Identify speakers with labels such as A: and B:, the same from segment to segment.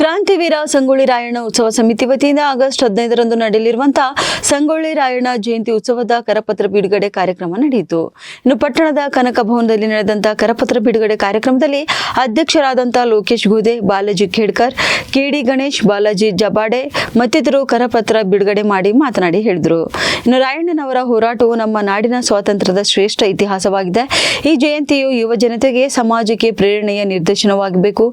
A: ಕ್ರಾಂತಿವೀರ ಸಂಗೊಳ್ಳಿ ರಾಯಣ್ಣ ಉತ್ಸವ ಸಮಿತಿ ವತಿಯಿಂದ ಆಗಸ್ಟ್ 15ರಂದು ನಡೆಯಲಿರುವಂತಹ ಸಂಗೊಳ್ಳಿ ರಾಯಣ್ಣ ಜಯಂತಿ ಉತ್ಸವದ ಕರಪತ್ರ ಬಿಡುಗಡೆ ಕಾರ್ಯಕ್ರಮ ನಡೆಯಿತು. ಇನ್ನು ಪಟ್ಟಣದ ಕನಕ ಭವನದಲ್ಲಿ ನಡೆದಂತಹ ಕರಪತ್ರ ಬಿಡುಗಡೆ ಕಾರ್ಯಕ್ರಮದಲ್ಲಿ ಅಧ್ಯಕ್ಷರಾದಂತಹ ಲೋಕೇಶ್ ಗೋದೆ, ಬಾಲಾಜಿ ಖೇಡ್ಕರ್, ಕೆಡಿ ಗಣೇಶ್, ಬಾಲಾಜಿ ಜಬಾಡೆ ಮತ್ತಿತರರು ಕರಪತ್ರ ಬಿಡುಗಡೆ ಮಾಡಿ ಮಾತನಾಡಿ ಹೇಳಿದರು. ಇನ್ನು ರಾಯಣ್ಣನವರ ಹೋರಾಟವು ನಮ್ಮ ನಾಡಿನ ಸ್ವಾತಂತ್ರ್ಯದ ಶ್ರೇಷ್ಠ ಇತಿಹಾಸವಾಗಿದೆ. ಈ ಜಯಂತಿಯು ಯುವ ಜನತೆಗೆ, ಸಮಾಜಕ್ಕೆ ಪ್ರೇರಣೆಯ ನಿರ್ದೇಶನವಾಗಬೇಕು.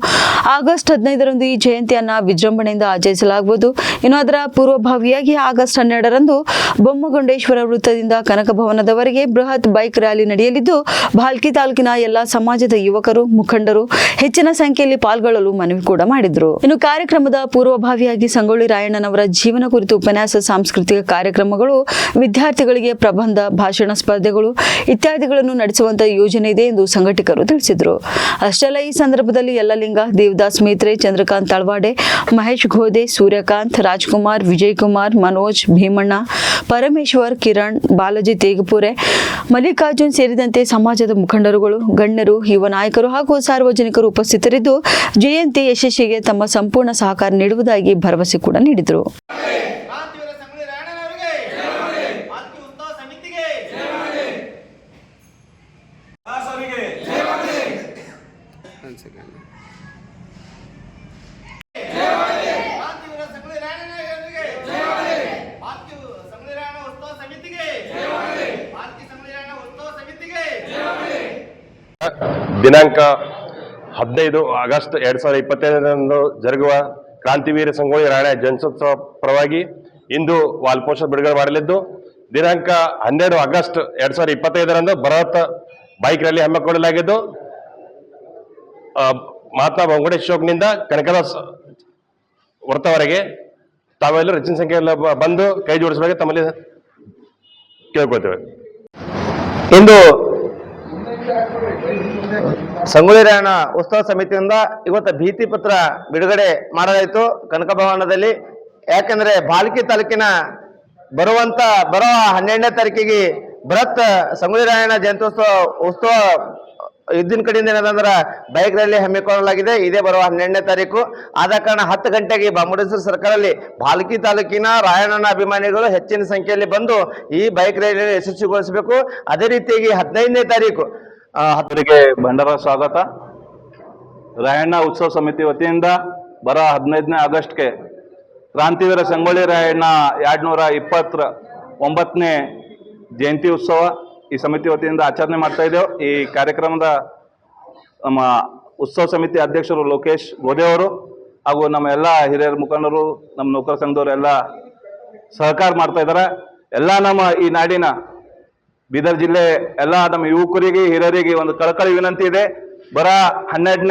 A: ಆಗಸ್ಟ್ 15ರಂದು ಈ ಜಯಂತಿಯನ್ನ ವಿಜೃಂಭಣೆಯಿಂದ ಆಚರಿಸಲಾಗುವುದು. ಇನ್ನು ಅದರ ಪೂರ್ವಭಾವಿಯಾಗಿ ಆಗಸ್ಟ್ 12ರಂದು ಬೊಮ್ಮಗೊಂಡೇಶ್ವರ ವೃತ್ತದಿಂದ ಕನಕ ಭವನದವರೆಗೆ ಬೃಹತ್ ಬೈಕ್ ರ್ಯಾಲಿ ನಡೆಯಲಿದ್ದು, ಭಾಲ್ಕಿ ತಾಲೂಕಿನ ಎಲ್ಲಾ ಸಮಾಜದ ಯುವಕರು, ಮುಖಂಡರು ಹೆಚ್ಚಿನ ಸಂಖ್ಯೆಯಲ್ಲಿ ಪಾಲ್ಗೊಳ್ಳಲು ಮನವಿ ಕೂಡ ಮಾಡಿದ್ರು. ಇನ್ನು ಕಾರ್ಯಕ್ರಮದ ಪೂರ್ವಭಾವಿಯಾಗಿ ಸಂಗೊಳ್ಳಿ ರಾಯಣ್ಣನವರ ಜೀವನ ಕುರಿತು ಉಪನ್ಯಾಸ, ಸಾಂಸ್ಕೃತಿಕ ಕಾರ್ಯಕ್ರಮಗಳು, ವಿದ್ಯಾರ್ಥಿಗಳಿಗೆ ಪ್ರಬಂಧ, ಭಾಷಣ ಸ್ಪರ್ಧೆಗಳು ಇತ್ಯಾದಿಗಳನ್ನು ನಡೆಸುವಂತ ಯೋಜನೆ ಇದೆ ಎಂದು ಸಂಘಟಕರು ತಿಳಿಸಿದರು. ಅಷ್ಟೆಲ್ಲ ಈ ಸಂದರ್ಭದಲ್ಲಿ ಯಲ್ಲಲಿಂಗ, ದೇವದಾಸ್ ಮೇತ್ರೆ, ಚಂದ್ರಕಾಂತ್ ತಳವಾಡೆ, ಮಹೇಶ್ ಗೋದೆ, ಸೂರ್ಯಕಾಂತ್, ರಾಜ್ಕುಮಾರ್, ವಿಜಯಕುಮಾರ್, ಮನೋಜ್, ಭೀಮಣ್ಣ, ಪರಮೇಶ್ವರ್, ಕಿರಣ್, ಬಾಲಾಜಿ ತೇಗಪುರೆ, ಮಲ್ಲಿಕಾರ್ಜುನ್ ಸೇರಿದಂತೆ ಸಮಾಜದ ಮುಖಂಡರುಗಳು, ಗಣ್ಯರು, ಯುವ ನಾಯಕರು ಹಾಗೂ ಸಾರ್ವಜನಿಕರು ಉಪಸ್ಥಿತರಿದ್ದು ಜಯಂತಿ ಯಶಸ್ಸಿಗೆ ತಮ್ಮ ಸಂಪೂರ್ಣ ಸಹಕಾರ ನೀಡುವುದಾಗಿ ಭರವಸೆ ಕೂಡ ನೀಡಿದರು.
B: ದಿನಾಂಕ 15 ಆಗಸ್ಟ್ 2025ರಂದು ಜರುಗುವ ಕ್ರಾಂತಿವೀರ ಸಂಗೊಳ್ಳಿ ರಾಯಣ್ಣ ಜಯಂತ್ಯೋತ್ಸವ ಪರವಾಗಿ ಇಂದು ವಾಲ್ಪೋಸ್ಟರ್ ಬಿಡುಗಡೆ ಮಾಡಲಿದ್ದು, ದಿನಾಂಕ 12 ಆಗಸ್ಟ್ 2025ರಂದು ಬೃಹತ್ ಬೈಕ್ ರ್ಯಾಲಿ ಹಮ್ಮಿಕೊಳ್ಳಲಾಗಿದ್ದು, ಮಹಾತ್ಮ ಬೊಮ್ಮಗೊಂಡೇಶ್ವರ ಚೌಕ್ನಿಂದ ಕನಕದಾಸ ವೃತ್ತವರೆಗೆ ತಾವೆಲ್ಲರೂ ಹೆಚ್ಚಿನ ಸಂಖ್ಯೆಯಲ್ಲಿ ಬಂದು ಕೈ ಜೋಡಿಸಬೇಕು ತಮ್ಮಲ್ಲಿ ಕೇಳ್ಕೊಳ್ತೇವೆ.
C: ಇಂದು ಸಂಗೊಳ್ಳಿ ರಾಯಣ್ಣ ಉತ್ಸವ ಸಮಿತಿಯಿಂದ ಇವತ್ತು ಭೀತಿ ಪತ್ರ ಬಿಡುಗಡೆ ಮಾಡಲಾಯಿತು ಕನಕ ಭವನದಲ್ಲಿ. ಯಾಕಂದ್ರೆ ಭಾಲ್ಕಿ ತಾಲೂಕಿನ ಬರೋ 12ನೇ ತಾರೀಕಿಗೆ ಬೃಹತ್ ಸಂಗೊಳ್ಳಿ ರಾಯಣ್ಣ ಜಯಂತ್ಯೋತ್ಸವ ಉತ್ಸವ ಇದ್ದಿನ ಕಡೆಯಿಂದ ಏನಂದ್ರೆ ಬೈಕ್ ರ್ಯಾಲಿ ಹಮ್ಮಿಕೊಳ್ಳಲಾಗಿದೆ. ಇದೇ ಬರುವ 12ನೇ ತಾರೀಕು. ಆದ ಕಾರಣ 10 ಗಂಟೆಗೆ ಬೊಮ್ಮಗೊಂಡೇಶ್ವರ ಸರ್ಕಲಲ್ಲಿ ಭಾಲ್ಕಿ ತಾಲೂಕಿನ ರಾಯಣ್ಣನ ಅಭಿಮಾನಿಗಳು ಹೆಚ್ಚಿನ ಸಂಖ್ಯೆಯಲ್ಲಿ ಬಂದು ಈ ಬೈಕ್ ರ್ಯಾಲಿಯನ್ನು ಯಶಸ್ವಿಗೊಳಿಸಬೇಕು. ಅದೇ ರೀತಿಯಾಗಿ 15ನೇ ತಾರೀಕು
D: ಅವರಿಗೆ ಭಂಡಾರ ಸ್ವಾಗತ. ರಾಯಣ್ಣ ಉತ್ಸವ ಸಮಿತಿ ವತಿಯಿಂದ ಬರೋ 15ನೇ ಆಗಸ್ಟ್ಗೆ ಕ್ರಾಂತಿವೀರ ಸಂಗೊಳ್ಳಿ ರಾಯಣ್ಣ 229ನೇ ಜಯಂತಿ ಉತ್ಸವ ಈ ಸಮಿತಿ ವತಿಯಿಂದ ಆಚರಣೆ ಮಾಡ್ತಾ ಇದ್ದೇವೆ. ಈ ಕಾರ್ಯಕ್ರಮದ ನಮ್ಮ ಉತ್ಸವ ಸಮಿತಿ ಅಧ್ಯಕ್ಷರು ಲೋಕೇಶ್ ಗೋದೆ ಅವರು ಹಾಗೂ ನಮ್ಮ ಎಲ್ಲ ಹಿರಿಯರ ಮುಖಂಡರು, ನಮ್ಮ ನೌಕರ ಸಂಘದವರು ಎಲ್ಲ ಸಹಕಾರ ಮಾಡ್ತಾ ಇದ್ದಾರೆ. ಎಲ್ಲ ನಮ್ಮ ಈ ನಾಡಿನ ಬೀದರ್ ಜಿಲ್ಲೆ ಎಲ್ಲ ನಮ್ಮ ಯುವಕರಿಗೆ, ಹಿರಿಯರಿಗೆ ಒಂದು ಕಳಕಳಿ ವಿನಂತಿ ಇದೆ. ಬರ 12ನೇ